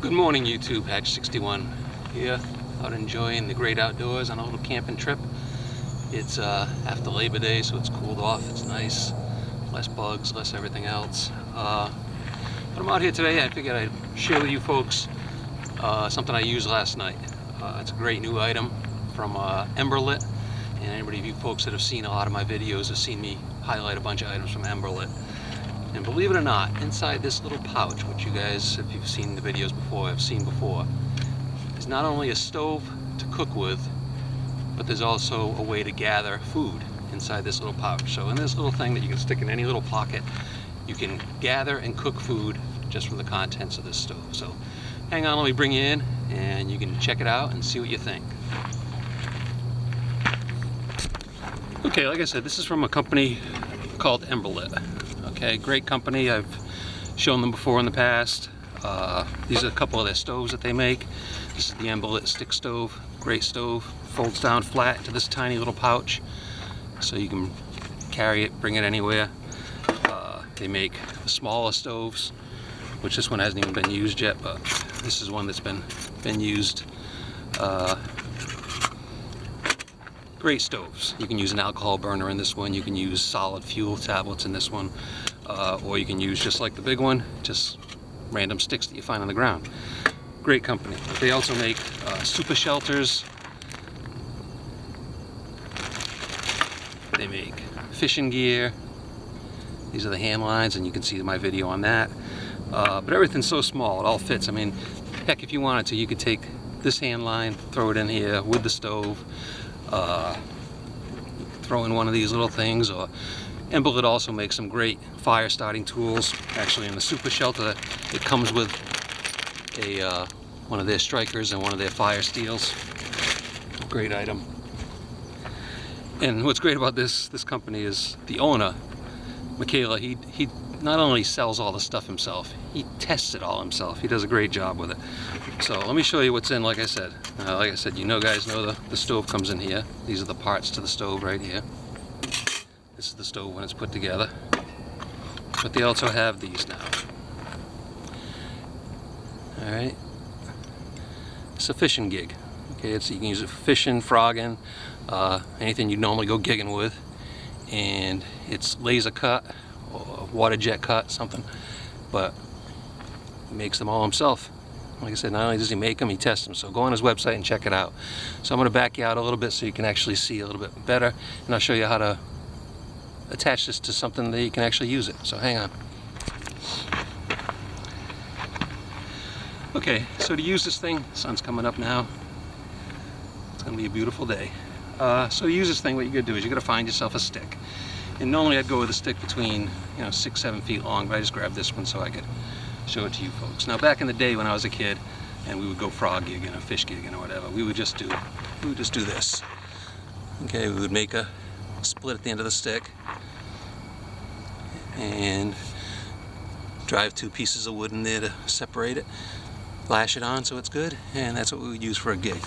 Good morning, YouTube. Hatch 61 here, out enjoying the great outdoors on a little camping trip. It's after Labor Day, so it's cooled off. It's nice, less bugs, less everything else. But I'm out here today. I figured I'd share with you folks something I used last night. It's a great new item from Emberlit, and anybody of you folks that have seen a lot of my videos have seen me highlight a bunch of items from Emberlit. And believe it or not, inside this little pouch, which you guys, if you've seen the videos before, have seen before, is not only a stove to cook with, but there's also a way to gather food inside this little pouch. So in this little thing that you can stick in any little pocket, you can gather and cook food just from the contents of this stove. So hang on, let me bring you in and you can check it out and see what you think. Okay, like I said, this is from a company called Emberlit. Okay, great company. I've shown them before in the past. These are a couple of their stoves that they make. This is the Emberlit stick stove. Great stove. Folds down flat into this tiny little pouch, so you can carry it, bring it anywhere. They make the smaller stoves, which this one hasn't even been used yet, but this is one that's been used. Great stoves. You can use an alcohol burner in this one. You can use solid fuel tablets in this one, or you can use, just like the big one, just random sticks that you find on the ground. Great company. They also make super shelters. They make fishing gear. These are the hand lines, and you can see my video on that. But everything's so small, it all fits. I mean, heck, if you wanted to, you could take this hand line, throw it in here with the stove, throw in one of these little things. Or Emberlit also makes some great fire starting tools. Actually, in the super shelter, it comes with a one of their strikers and one of their fire steels. Great item. And what's great about this company is the owner, Michaela, he not only sells all the stuff himself, he tests it all himself. He does a great job with it. So let me show you what's in. Like I said, you guys know the stove comes in here. These are the parts to the stove right here. This is the stove when it's put together. But they also have these now. Alright. It's a fishing gig. Okay, you can use it for fishing, frogging, anything you'd normally go gigging with. And it's laser cut or water jet cut, something. But he makes them all himself. Like I said, not only does he make them, he tests them. So go on his website and check it out. So I'm going to back you out a little bit so you can actually see a little bit better, and I'll show you how to attach this to something that you can actually use it. So hang on. Okay, so to use this thing, the sun's coming up now. It's going to be a beautiful day. So to use this thing, what you got to do is you got to find yourself a stick. And normally I'd go with a stick between 6-7 feet long, but I just grabbed this one so I could show it to you folks. Now, back in the day when I was a kid and we would go frog gigging or fish gigging or whatever, we would just do this. Okay, we would make a split at the end of the stick and drive 2 pieces of wood in there to separate it, lash it on so it's good, and that's what we would use for a gig.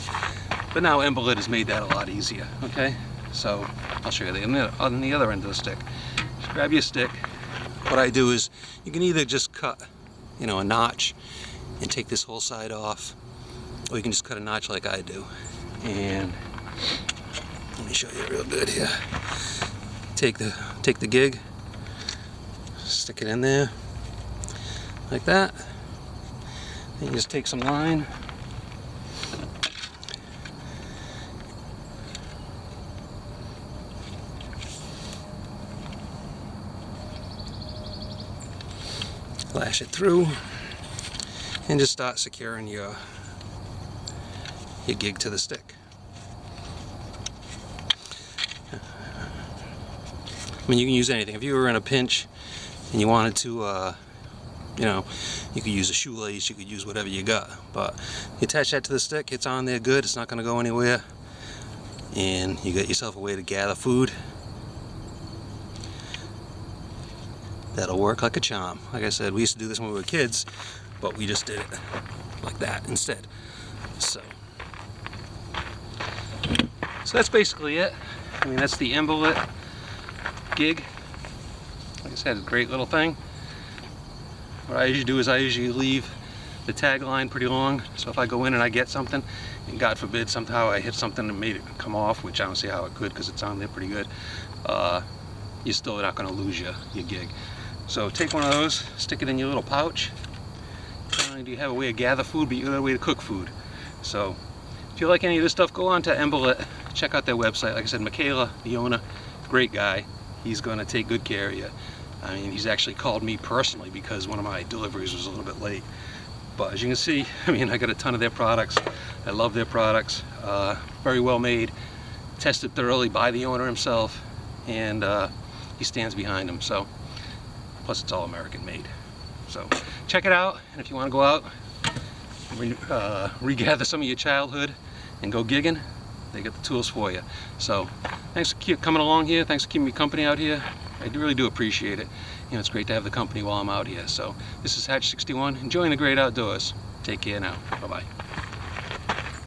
But now Emberlit has made that a lot easier. Okay, so I'll show you on the other end of the stick. Just grab your stick. What I do is you can either just cut a notch and take this whole side off, or you can just cut a notch like I do. And let me show you real good here. Take the gig, stick it in there like that. Then you just take some line, lash it through, and just start securing your gig to the stick. I mean, you can use anything. If you were in a pinch and you wanted to, you could use a shoelace, you could use whatever you got. But you attach that to the stick, it's on there good, it's not going to go anywhere, and you got yourself a way to gather food. That'll work like a charm. Like I said, we used to do this when we were kids, but we just did it like that instead. So that's basically it. I mean, that's the Emberlit gig. Like I said, a great little thing. What I usually do is I usually leave the tagline pretty long, so if I go in and I get something, and God forbid somehow I hit something and made it come off, which I don't see how it could because it's on there pretty good, you're still not going to lose your gig. So take one of those, stick it in your little pouch. Not only do you have a way to gather food, but you have a way to cook food. So if you like any of this stuff, go on to Emberlit, check out their website. Like I said, Michaela, the owner, great guy. He's going to take good care of you. I mean, he's actually called me personally because one of my deliveries was a little bit late. But as you can see, I mean, I got a ton of their products. I love their products. Very well made, tested thoroughly by the owner himself, and he stands behind them. So, plus it's all American made. So check it out, and if you want to go out, regather some of your childhood and go gigging, they got the tools for you. So thanks for coming along here. Thanks for keeping me company out here. I really do appreciate it. You know, it's great to have the company while I'm out here. So this is Hatch 61, enjoying the great outdoors. Take care now. Bye-bye.